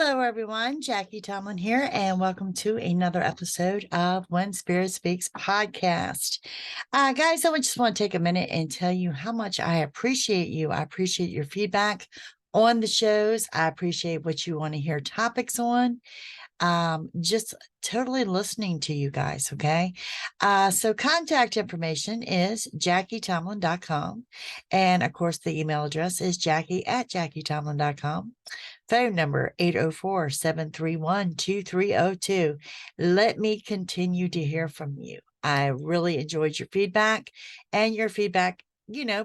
Hello, everyone. Jackie Tomlin here, and welcome to another episode of When Spirit Speaks podcast. Guys, I just want to take a minute and tell you how much I appreciate you. I appreciate your feedback on the shows. I appreciate what you want to hear topics on. Just totally listening to you guys. Okay. So contact information is JackieTomlin.com. And of course, the email address is Jackie@JackieTomlin.com. Phone number 804-731-2302. Let me continue to hear from you. I really enjoyed your feedback, and your feedback,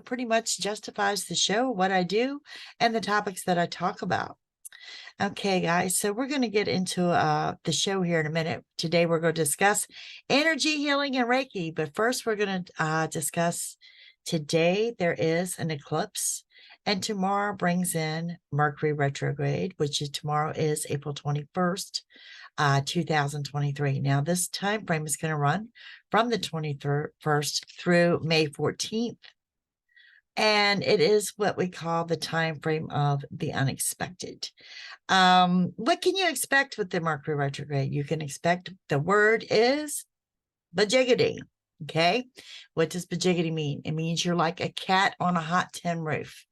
pretty much justifies the show, what I do, and the topics that I talk about. Okay, guys, so we're going to get into the show here in a minute. Today, we're going to discuss energy healing and Reiki. But first, we're going to discuss today there is an eclipse, and tomorrow brings in Mercury Retrograde, which is tomorrow is April 21st, 2023. Now, this time frame is going to run from the 21st through May 14th. And it is what we call the time frame of the unexpected. What can you expect with the Mercury retrograde? You can expect the word is bajiggity. Okay. What does bajiggity mean? It means you're like a cat on a hot tin roof.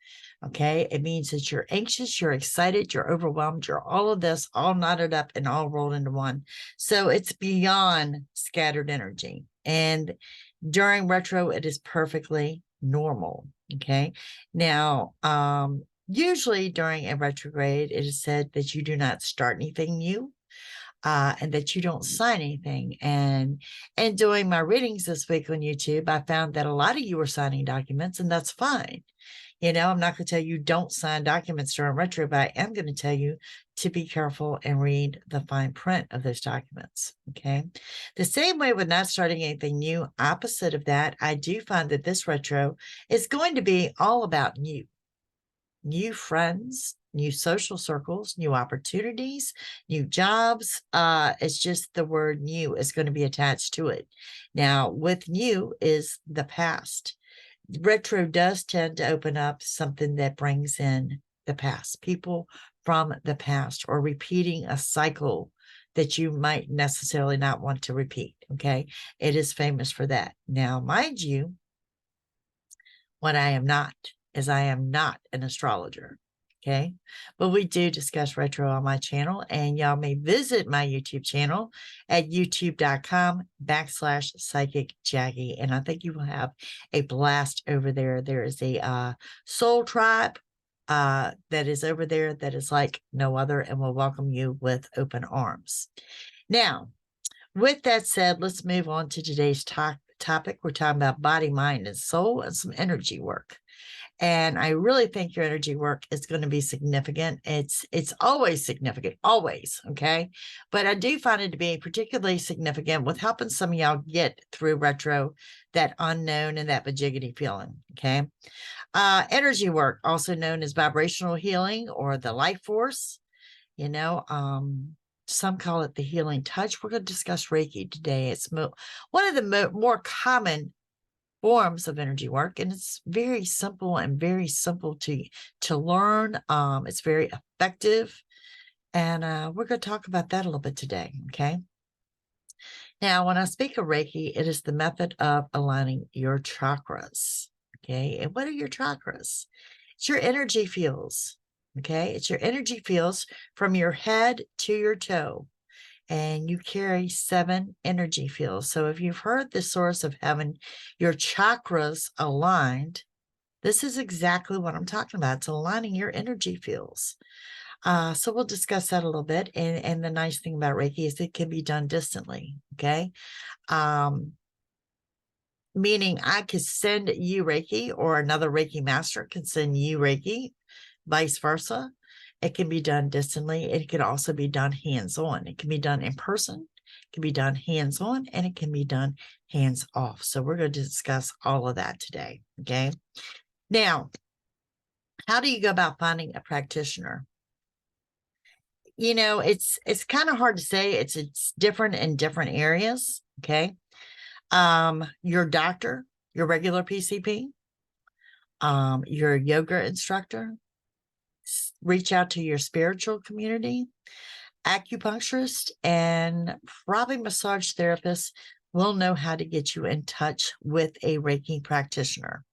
Okay. It means that you're anxious, you're excited, you're overwhelmed, you're all of this, all knotted up and all rolled into one. So it's beyond scattered energy. And during retro, it is perfectly normal. Okay. Now, usually during a retrograde, it is said that you do not start anything new, and that you don't sign anything. And doing my readings this week on YouTube, I found that a lot of you are signing documents, and that's fine. I'm not going to tell you don't sign documents during retro, but I am going to tell you to be careful and read the fine print of those documents. Okay. The same way with not starting anything new, opposite of that, I do find that this retro is going to be all about new friends, new social circles, new opportunities, new jobs. It's just the word new is going to be attached to it. Now, with new is the past. Retro does tend to open up something that brings in the past, people from the past, or repeating a cycle that you might necessarily not want to repeat. Okay. It is famous for that. Now, mind you, what I am not is I am not an astrologer. Okay. But we do discuss retro on my channel, and y'all may visit my YouTube channel at youtube.com/psychic Jackie. And I think you will have a blast over there. There is a soul tribe that is over there that is like no other, and will welcome you with open arms. Now, with that said, let's move on to today's topic. We're talking about body, mind, and soul, and some energy work. And I really think your energy work is going to be significant. It's always significant, always. Okay. But I do find it to be particularly significant with helping some of y'all get through retro, that unknown and that bajiggity feeling. Okay. Energy work, also known as vibrational healing or the life force, some call it the healing touch. We're going to discuss Reiki today. It's one of the more common forms of energy work, and it's very simple to learn. It's very effective, and we're going to talk about that a little bit today. Okay. Now, when I speak of Reiki, it is the method of aligning your chakras. Okay. And what are your chakras? It's your energy fields. Okay. It's your energy fields from your head to your toe. And you carry 7 energy fields. So if you've heard the source of having your chakras aligned, this is exactly what I'm talking about. It's aligning your energy fields. So we'll discuss that a little bit. And the nice thing about Reiki is it can be done distantly. Okay. Meaning I could send you Reiki, or another Reiki master can send you Reiki, vice versa. It can be done distantly. It can also be done hands-on. It can be done in person. It can be done hands-on, and it can be done hands-off. So we're going to discuss all of that today. Okay. Now, how do you go about finding a practitioner? It's kind of hard to say. It's different in different areas. Okay. Your doctor, your regular PCP, your yoga instructor, reach out to your spiritual community. Acupuncturist and probably massage therapist will know how to get you in touch with a Reiki practitioner.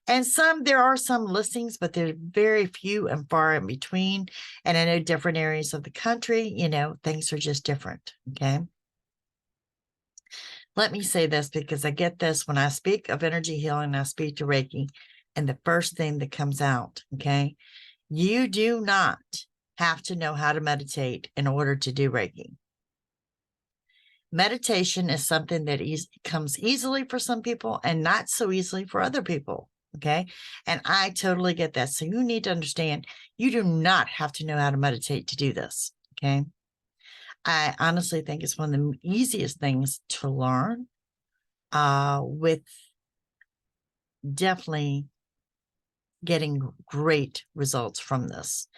And there are some listings, but they're very few and far in between. And I know different areas of the country, things are just different. Okay. Let me say this because I get this when I speak of energy healing, I speak to Reiki, and the first thing that comes out, okay, you do not have to know how to meditate in order to do Reiki. Meditation is something that comes easily for some people and not so easily for other people. Okay. And I totally get that. So you need to understand you do not have to know how to meditate to do this. Okay. I honestly think it's one of the easiest things to learn, with definitely getting great results from this.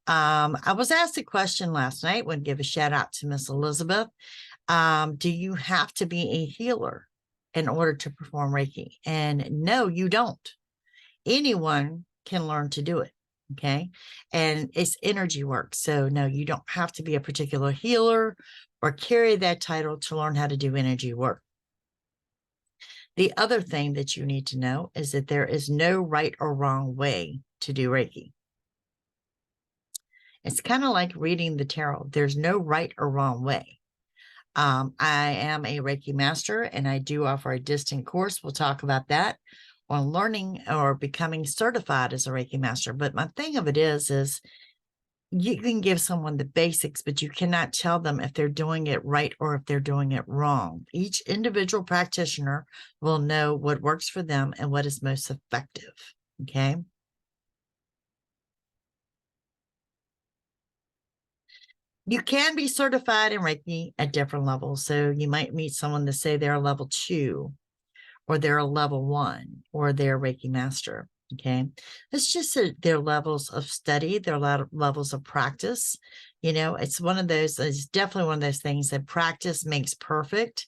I was asked a question last night. Would give a shout out to Miss Elizabeth. Do you have to be a healer in order to perform Reiki? And no, you don't. Anyone can learn to do it. Okay. And it's energy work. So no, you don't have to be a particular healer or carry that title to learn how to do energy work. The other thing that you need to know is that there is no right or wrong way to do Reiki. It's kind of like reading the tarot. There's no right or wrong way. I am a Reiki master and I do offer a distant course. We'll talk about that on learning or becoming certified as a Reiki master. But my thing of it is you can give someone the basics, but you cannot tell them if they're doing it right or if they're doing it wrong. Each individual practitioner will know what works for them and what is most effective. Okay. You can be certified in Reiki at different levels. So you might meet someone to say they're a level 2 or they're a level 1 or they're a Reiki master. Okay. It's just their levels of study, their levels of practice. It's definitely one of those things that practice makes perfect,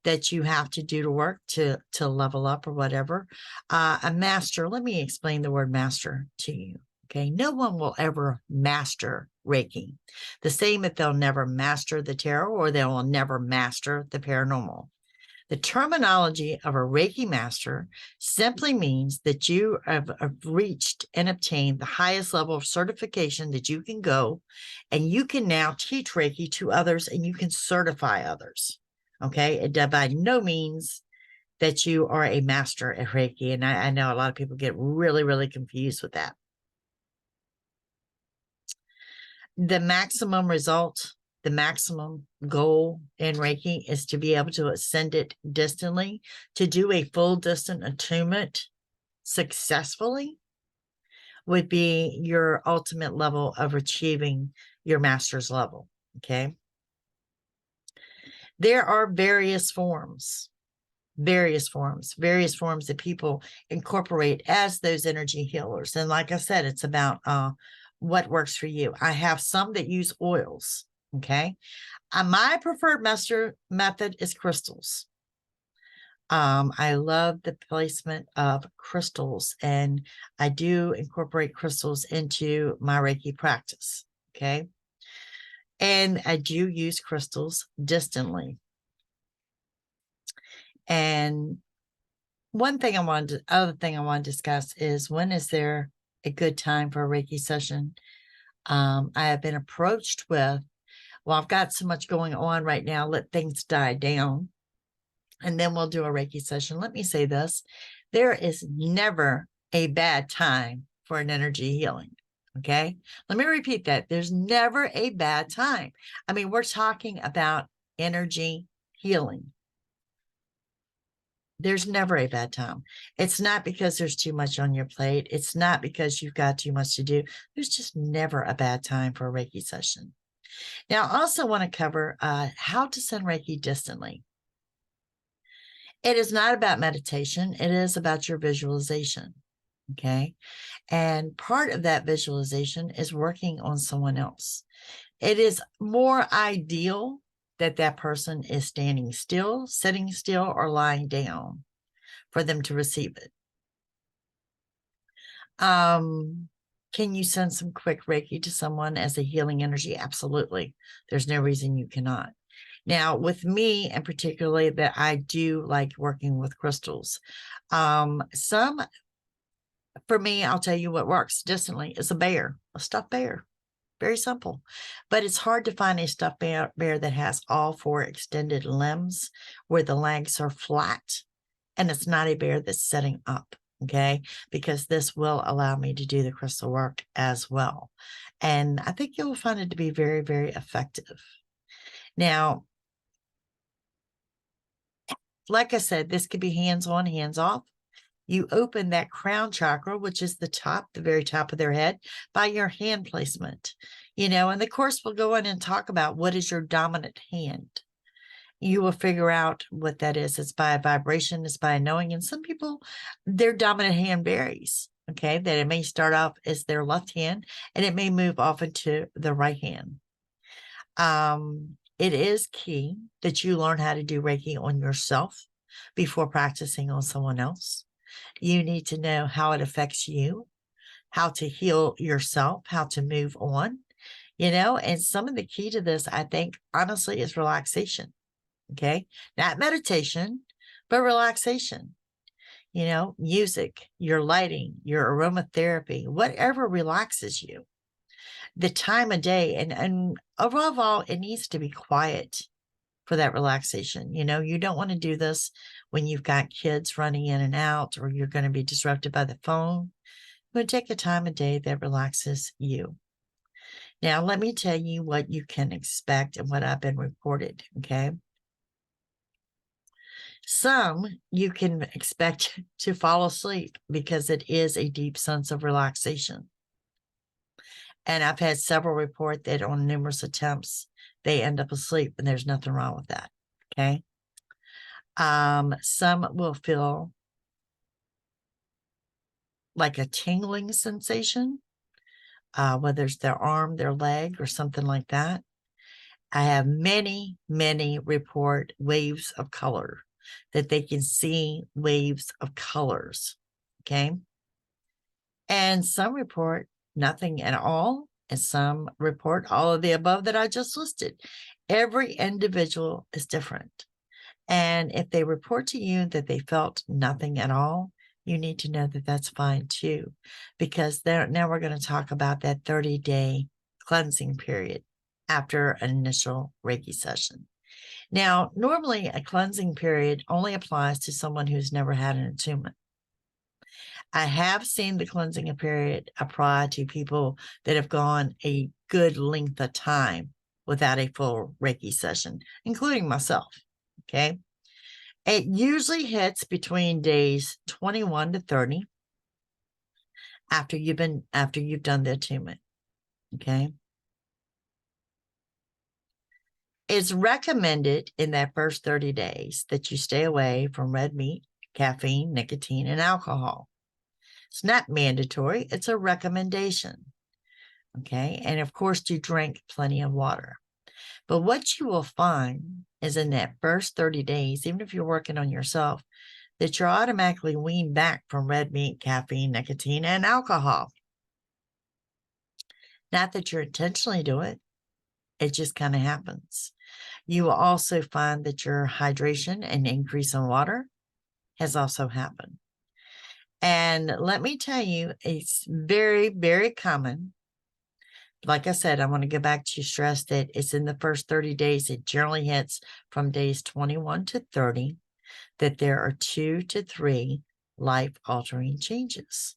that you have to do to work to level up or whatever. A master, let me explain the word master to you. Okay. No one will ever master Reiki. The same that they'll never master the tarot or they will never master the paranormal. The terminology of a Reiki master simply means that you have reached and obtained the highest level of certification that you can go, and you can now teach Reiki to others and you can certify others. Okay. It by no means that you are a master at Reiki. And I know a lot of people get really, really confused with that. The maximum result, the maximum goal in Reiki is to be able to ascend it distantly, to do a full distant attunement successfully would be your ultimate level of achieving your master's level. Okay. There are various forms that people incorporate as those energy healers. And like I said, it's about what works for you. I have some that use oils. Okay. My preferred method is crystals. I love the placement of crystals, and I do incorporate crystals into my Reiki practice. Okay. And I do use crystals distantly. And other thing I want to discuss is, when is there a good time for a Reiki session? I have been approached with, well, I've got so much going on right now, let things die down, and then we'll do a Reiki session. Let me say this. There is never a bad time for an energy healing. Okay. Let me repeat that. There's never a bad time. I mean, we're talking about energy healing. There's never a bad time. It's not because there's too much on your plate. It's not because you've got too much to do. There's just never a bad time for a Reiki session. Now, I also want to cover how to send Reiki distantly. It is not about meditation. It is about your visualization. Okay. And part of that visualization is working on someone else. It is more ideal that that person is standing still, sitting still, or lying down for them to receive it. Can you send some quick Reiki to someone as a healing energy? Absolutely. There's no reason you cannot. Now, with me, and particularly that I do like working with crystals. Some, for me, I'll tell you what works distantly is a bear, a stuffed bear. Very simple. But it's hard to find a stuffed bear that has all four extended limbs where the legs are flat, and it's not a bear that's setting up. Okay, because this will allow me to do the crystal work as well. And I think you'll find it to be very, very effective. Now, like I said, this could be hands on, hands off. You open that crown chakra, which is the top, the very top of their head, by your hand placement. And the course will go in and talk about what is your dominant hand. You will figure out what that is. It's by a vibration, it's by a knowing. And some people, their dominant hand varies. Okay, that it may start off as their left hand and it may move off into the right hand. It is key that you learn how to do Reiki on yourself before practicing on someone else. You need to know how it affects you, how to heal yourself, how to move on, and some of the key to this, I think, honestly, is relaxation. Okay. Not meditation, but relaxation, music, your lighting, your aromatherapy, whatever relaxes you. The time of day, and above all, it needs to be quiet for that relaxation. You don't want to do this when you've got kids running in and out or you're going to be disrupted by the phone. You want to take a time of day that relaxes you. Now, let me tell you what you can expect and what I've been reported. Okay. Some you can expect to fall asleep because it is a deep sense of relaxation. And I've had several report that on numerous attempts, they end up asleep, and there's nothing wrong with that. Okay. Some will feel like a tingling sensation, whether it's their arm, their leg, or something like that. I have many, many report waves of color, that they can see waves of colors. Okay. And some report nothing at all, and some report all of the above that I just listed. Every individual is different. And if they report to you that they felt nothing at all, you need to know that that's fine too, because now we're going to talk about that 30-day cleansing period after an initial Reiki session. Now, normally a cleansing period only applies to someone who's never had an attunement. I have seen the cleansing period apply to people that have gone a good length of time without a full Reiki session, including myself. Okay. It usually hits between days 21 to 30 after you've done the attunement. Okay. It's recommended in that first 30 days that you stay away from red meat, caffeine, nicotine, and alcohol. It's not mandatory. It's a recommendation. Okay. And of course, to drink plenty of water. But what you will find is in that first 30 days, even if you're working on yourself, that you're automatically weaned back from red meat, caffeine, nicotine, and alcohol. Not that you're intentionally doing it. It just kind of happens. You will also find that your hydration and increase in water has also happened. And let me tell you, it's very, very common. Like I said, I want to go back to stress that it's in the first 30 days. It generally hits from days 21 to 30, that there are 2 to 3 life-altering changes.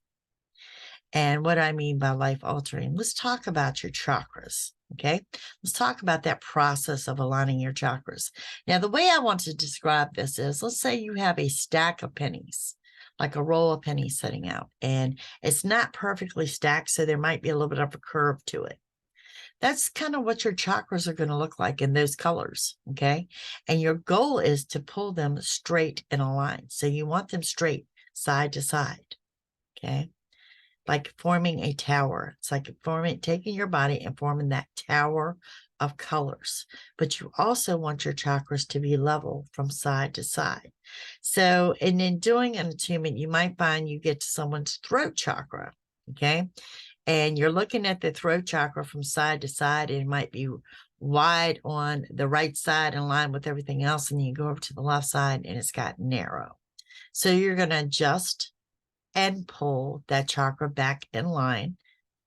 And what I mean by life-altering, let's talk about your chakras. Okay, let's talk about that process of aligning your chakras. Now, the way I want to describe this is, let's say you have a stack of pennies, like a roll of pennies sitting out, and it's not perfectly stacked, so there might be a little bit of a curve to it. That's kind of what your chakras are going to look like in those colors. Okay, and your goal is to pull them straight in a line. So you want them straight, side to side. Okay, like forming a tower. It's like taking your body and forming that tower of colors. But you also want your chakras to be level from side to side. So, and in doing an attunement, you might find you get to someone's throat chakra. Okay. and you're looking at the throat chakra from side to side, and it might be wide on the right side in line with everything else, and you go over to the left side and it's got narrow. So you're going to adjust and pull that chakra back in line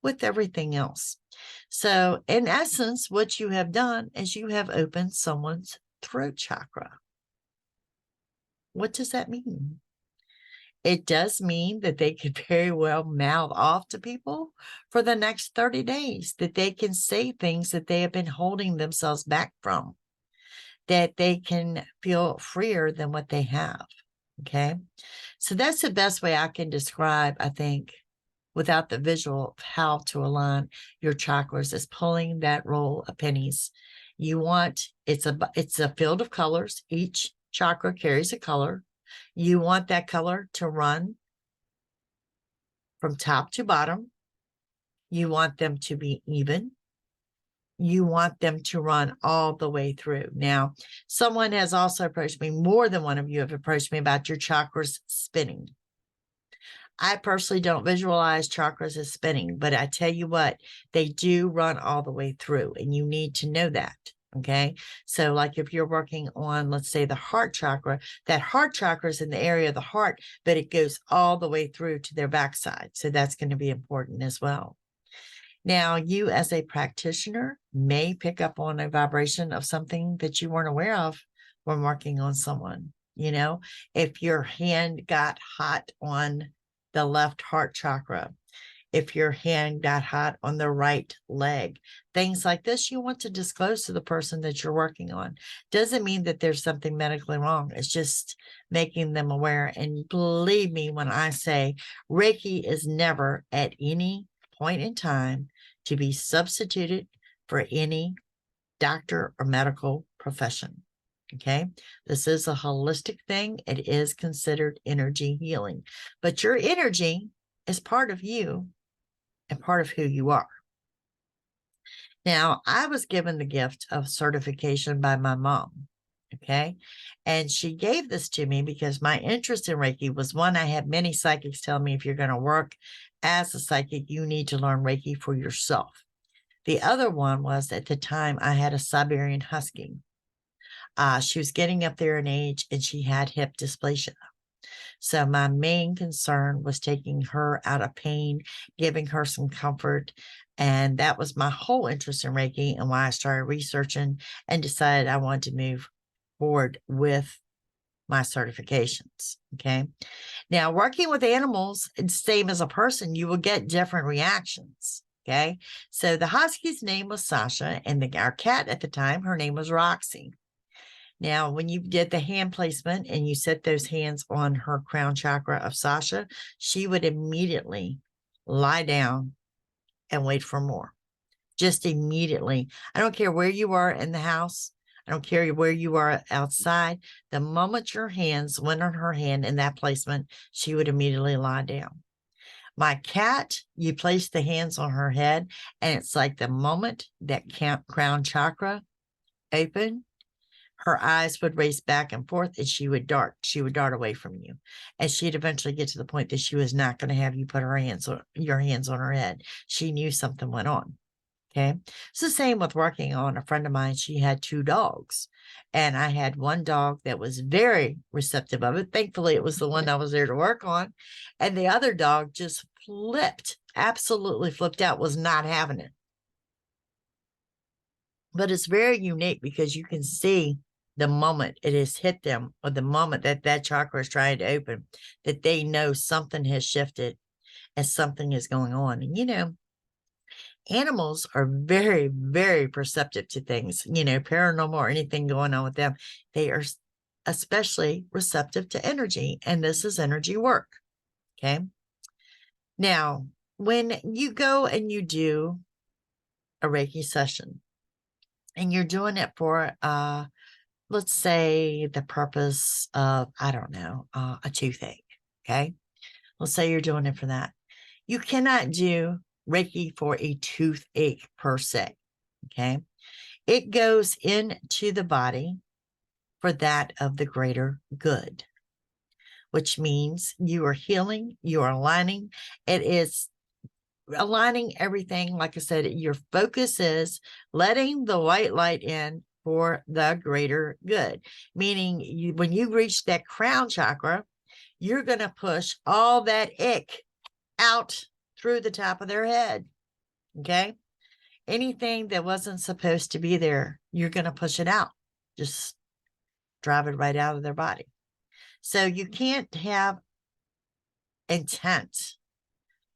with everything else. So in essence, what you have done is you have opened someone's throat chakra. What does that mean? It does mean that they could very well mouth off to people for the next 30 days, that they can say things that they have been holding themselves back from, that they can feel freer than what they have. Okay. So that's the best way I can describe, I think, without the visual of how to align your chakras, is pulling that roll of pennies. You want, it's a field of colors. Each chakra carries a color. You want that color to run from top to bottom. You want them to be even. You want them to run all the way through. Now, someone has also approached me, more than one of you have approached me about your chakras spinning. I personally don't visualize chakras as spinning, but I tell you what, they do run all the way through, and you need to know that. Okay. So like if you're working on, let's say, the heart chakra, that heart chakra is in the area of the heart, but it goes all the way through to their backside. So that's going to be important as well. Now, you as a practitioner may pick up on a vibration of something that you weren't aware of when working on someone. You know, if your hand got hot on the left heart chakra, if your hand got hot on the right leg, things like this, you want to disclose to the person that you're working on. Doesn't mean that there's something medically wrong. It's just making them aware. And believe me when I say Reiki is never at any point in time to be substituted for any doctor or medical profession. Okay. This is a holistic thing. It is considered energy healing, but your energy is part of you and part of who you are. Now, I was given the gift of certification by my mom. Okay. And she gave this to me because my interest in Reiki was one. I had many psychics tell me, if you're going to work as a psychic, you need to learn Reiki for yourself. The other one was, at the time, I had a Siberian Husky. She was getting up there in age and she had hip dysplasia. So my main concern was taking her out of pain, giving her some comfort. And that was my whole interest in Reiki and why I started researching and decided I wanted to move forward with my certifications. Okay. Now, working with animals, it's same as a person, you will get different reactions. Okay. So the Husky's name was Sasha, and our cat at the time, her name was Roxy. Now, when you did the hand placement and you set those hands on her crown chakra of Sasha, she would immediately lie down and wait for more. Just immediately. I don't care where you are in the house. I don't care where you are outside. The moment your hands went on her hand in that placement, she would immediately lie down. My cat, you place the hands on her head, and it's like the moment that crown chakra opened, her eyes would race back and forth, and she would dart. She would dart away from you. And she'd eventually get to the point that she was not going to have you put your hands on her head. She knew something went on. Okay. It's the same with working on a friend of mine. She had 2 dogs, and I had one dog that was very receptive of it. Thankfully, it was the one I was there to work on. And the other dog just flipped, absolutely flipped out, was not having it. But it's very unique because you can see the moment it has hit them, or the moment that that chakra is trying to open, that they know something has shifted and something is going on. And, you know, animals are very, very perceptive to things, you know, paranormal or anything going on with them. They are especially receptive to energy, and this is energy work. Okay. Now, when you go and you do a Reiki session and you're doing it for, let's say, the purpose of, I don't know, a toothache. Okay. Let's say you're doing it for that. You cannot do Reiki for a toothache per se. Okay. It goes into the body for that of the greater good, which means you are healing, you are aligning. It is aligning everything. Like I said, your focus is letting the white light in for the greater good. Meaning when you reach that crown chakra, you're going to push all that ick out through the top of their head. Okay. Anything that wasn't supposed to be there, you're going to push it out. Just drive it right out of their body. So you can't have intent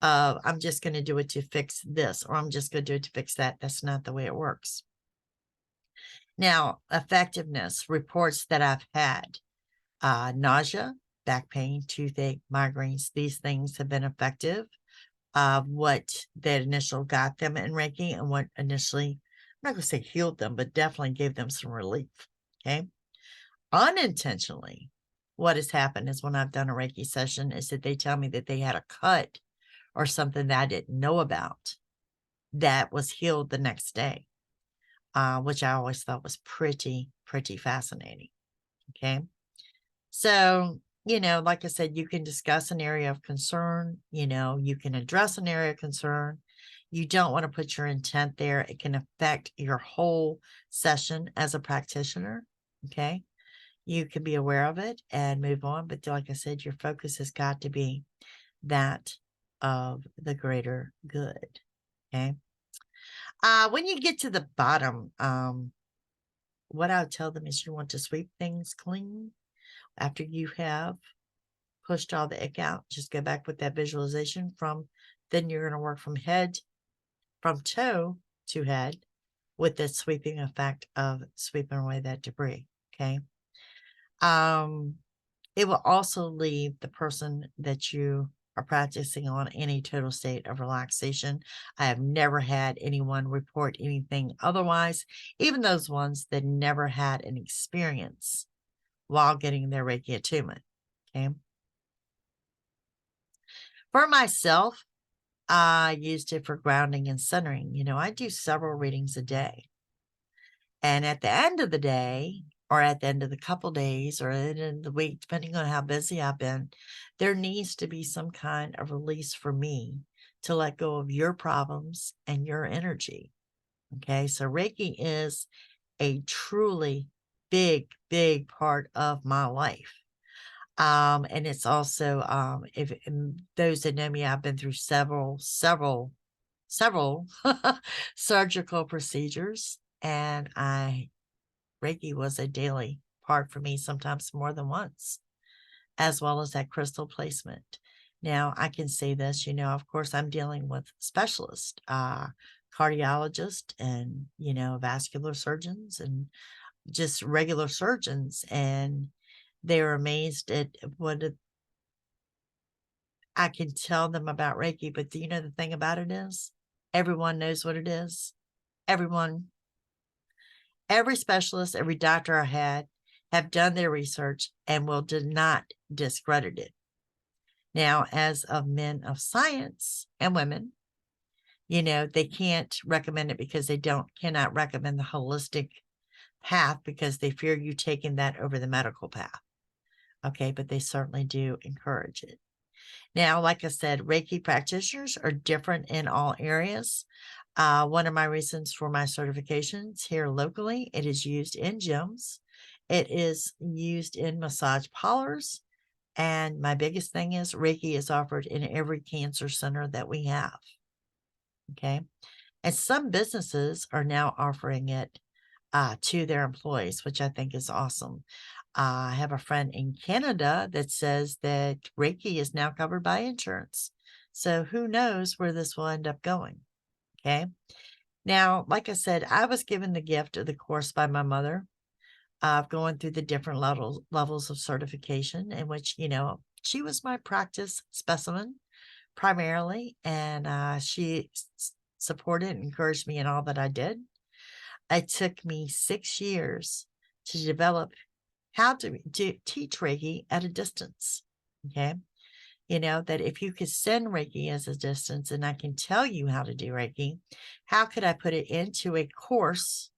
of, I'm just going to do it to fix this, or I'm just going to do it to fix that. That's not the way it works. Now, effectiveness reports that I've had, nausea, back pain, toothache, migraines, these things have been effective. What that initial got them in Reiki and what initially, I'm not going to say healed them, but definitely gave them some relief. Okay. Unintentionally, what has happened is when I've done a Reiki session is that they tell me that they had a cut or something that I didn't know about that was healed the next day, which I always thought was pretty fascinating. Okay. So, like I said, you can discuss an area of concern, you can address an area of concern. You don't want to put your intent there. It can affect your whole session as a practitioner. Okay. You can be aware of it and move on. But like I said, your focus has got to be that of the greater good. Okay. When you get to the bottom, what I would tell them is you want to sweep things clean after you have pushed all the ick out. Just go back with that visualization then you're going to work from toe to head with the sweeping effect of sweeping away that debris. Okay. It will also leave the person that you are practicing on in a total state of relaxation. I have never had anyone report anything otherwise, even those ones that never had an experience while getting their Reiki attunement. Okay. For myself, I used it for grounding and centering. I do several readings a day. And at the end of the day, or at the end of the couple days, or at the end of the week, depending on how busy I've been, there needs to be some kind of release for me to let go of your problems and your energy. Okay, so Reiki is a truly big part of my life. And it's also, if those that know me, I've been through several surgical procedures, and Reiki was a daily part for me, sometimes more than once, as well as that crystal placement. Now, I can say this, of course, I'm dealing with specialists, cardiologists and, vascular surgeons and just regular surgeons. And they're amazed at what I can tell them about Reiki. But the thing about it is everyone knows what it is. Every specialist, every doctor I had have done their research and did not discredit it. Now, as of men of science and women, they can't recommend it because they cannot recommend the holistic path because they fear you taking that over the medical path. Okay, but they certainly do encourage it. Now, like I said, Reiki practitioners are different in all areas. One of my reasons for my certifications here locally, it is used in gyms. It is used in massage parlors. And my biggest thing is Reiki is offered in every cancer center that we have. Okay. And some businesses are now offering it to their employees, which I think is awesome. I have a friend in Canada that says that Reiki is now covered by insurance. So who knows where this will end up going. Okay. Now, like I said, I was given the gift of the course by my mother of going through the different levels of certification in which, she was my practice specimen primarily. And she supported and encouraged me in all that I did. It took me 6 years to develop how to teach Reiki at a distance. Okay. That if you could send Reiki as a distance and I can tell you how to do Reiki, how could I put it into a course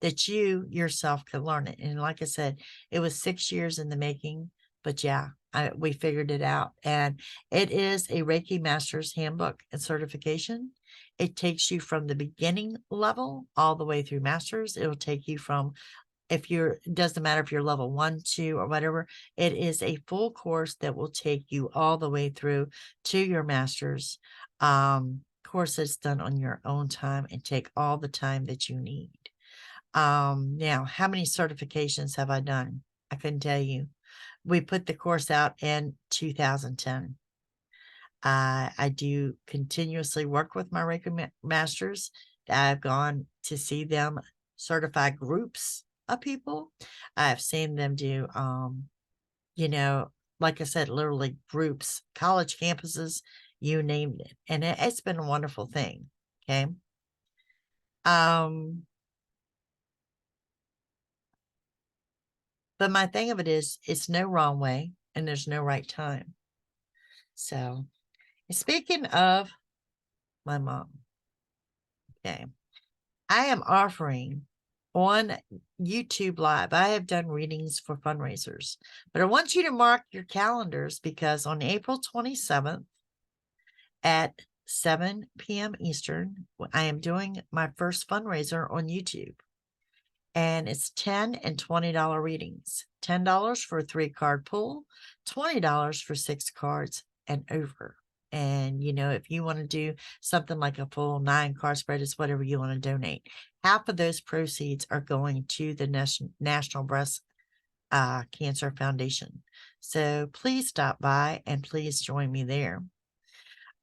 that you yourself could learn it? And like I said, it was 6 years in the making, but yeah, we figured it out. And it is a Reiki Master's Handbook and Certification. It takes you from the beginning level all the way through Masters. It'll take you from, if you're, it doesn't matter if you're level 1, 2, or whatever, it is a full course that will take you all the way through to your Masters. Course that's done on your own time and take all the time that you need. Now, how many certifications have I done? I couldn't tell you. We put the course out in 2010. I do continuously work with my Reiki masters. I've gone to see them certify groups of people. I've seen them do, you know, like I said, literally groups, college campuses, you named it. And it's been a wonderful thing. Okay. But my thing of it is, it's no wrong way and there's no right time. So, speaking of my mom, okay, I am offering on YouTube Live. I have done readings for fundraisers, but I want you to mark your calendars because on April 27th at 7 p.m. Eastern, I am doing my first fundraiser on YouTube. And it's $10 and $20 readings. $10 for a 3-card pull, $20 for 6 cards and over. And, you know, if you want to do something like a full 9-card spread, it's whatever you want to donate. Half of those proceeds are going to the National Breast Cancer Foundation. So please stop by and please join me there.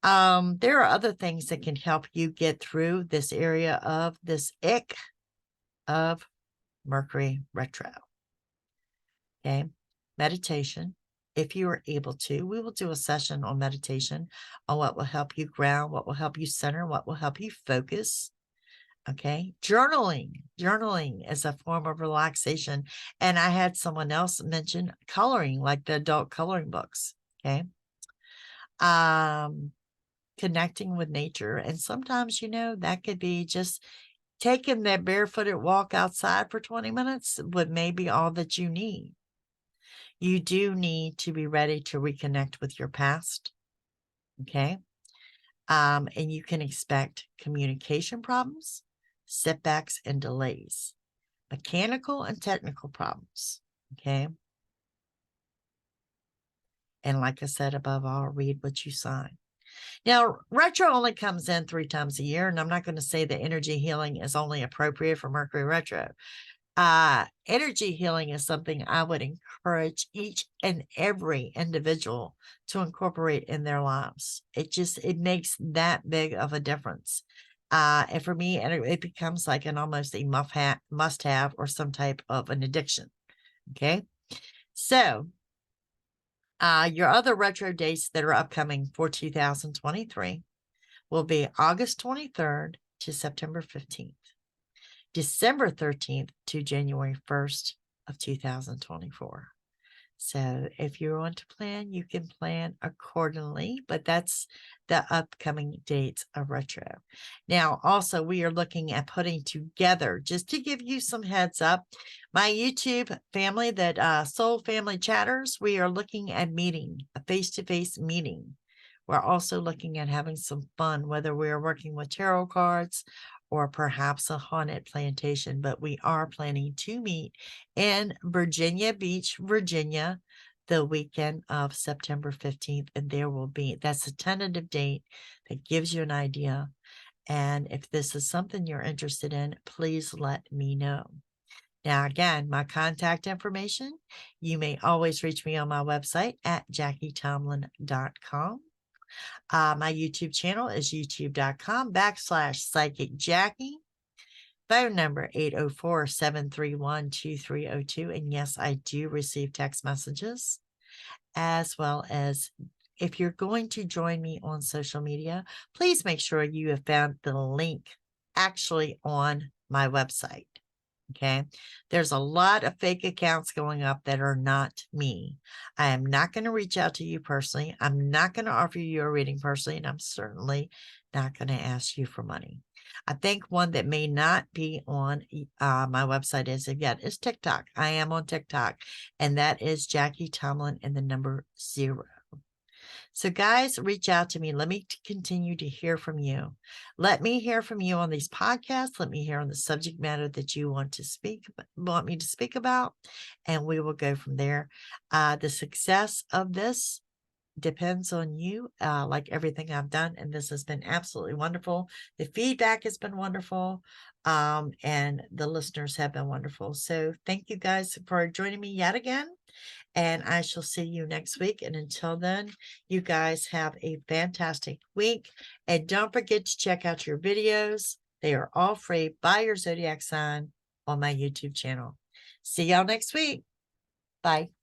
There are other things that can help you get through this area of this ick of Mercury retro. Okay. Meditation. If you are able to, we will do a session on meditation on what will help you ground, what will help you center, what will help you focus. Okay. Journaling is a form of relaxation. And I had someone else mention coloring, like the adult coloring books. Okay. Connecting with nature. And sometimes, you know, that could be just taking that barefooted walk outside for 20 minutes would maybe all that you need. You do need to be ready to reconnect with your past. Okay. And you can expect communication problems, setbacks, and delays, mechanical and technical problems. Okay. And like I said, above all, read what you sign. Now, retro only comes in 3 times a year, and I'm not going to say that energy healing is only appropriate for Mercury retro. Energy healing is something I would encourage each and every individual to incorporate in their lives. It makes that big of a difference. And for me, it becomes like an almost a must-have or some type of an addiction. Okay. So, your other retro dates that are upcoming for 2023 will be August 23rd to September 15th, December 13th to January 1st of 2024. So if you want to plan, you can plan accordingly, but that's the upcoming dates of retro. Now, also, we are looking at putting together, just to give you some heads up, my YouTube family, that Soul Family Chatters, we are looking at meeting, a face-to-face meeting. We're also looking at having some fun, whether we're working with tarot cards or perhaps a haunted plantation, but we are planning to meet in Virginia Beach, Virginia, the weekend of September 15th. And there will be, that's a tentative date that gives you an idea. And if this is something you're interested in, please let me know. Now, again, my contact information, you may always reach me on my website at JackieTomlin.com. My YouTube channel is youtube.com/Psychic Jackie. Phone number 804-731-2302. And yes, I do receive text messages, as well as if you're going to join me on social media, please make sure you have found the link actually on my website. Okay. There's a lot of fake accounts going up that are not me. I am not going to reach out to you personally. I'm not going to offer you a reading personally. And I'm certainly not going to ask you for money. I think one that may not be on my website as of yet is TikTok. I am on TikTok, and that is Jackie Tomlin and the number 0. So, guys, reach out to me. Let me continue to hear from you. Let me hear from you on these podcasts. Let me hear on the subject matter that you want me to speak about, and we will go from there. The success of this depends on you, like everything I've done, and this has been absolutely wonderful. The feedback has been wonderful, and the listeners have been wonderful. So, thank you guys for joining me yet again. And I shall see you next week. And until then, you guys have a fantastic week. And don't forget to check out your videos. They are all free by your zodiac sign on my YouTube channel. See y'all next week. Bye.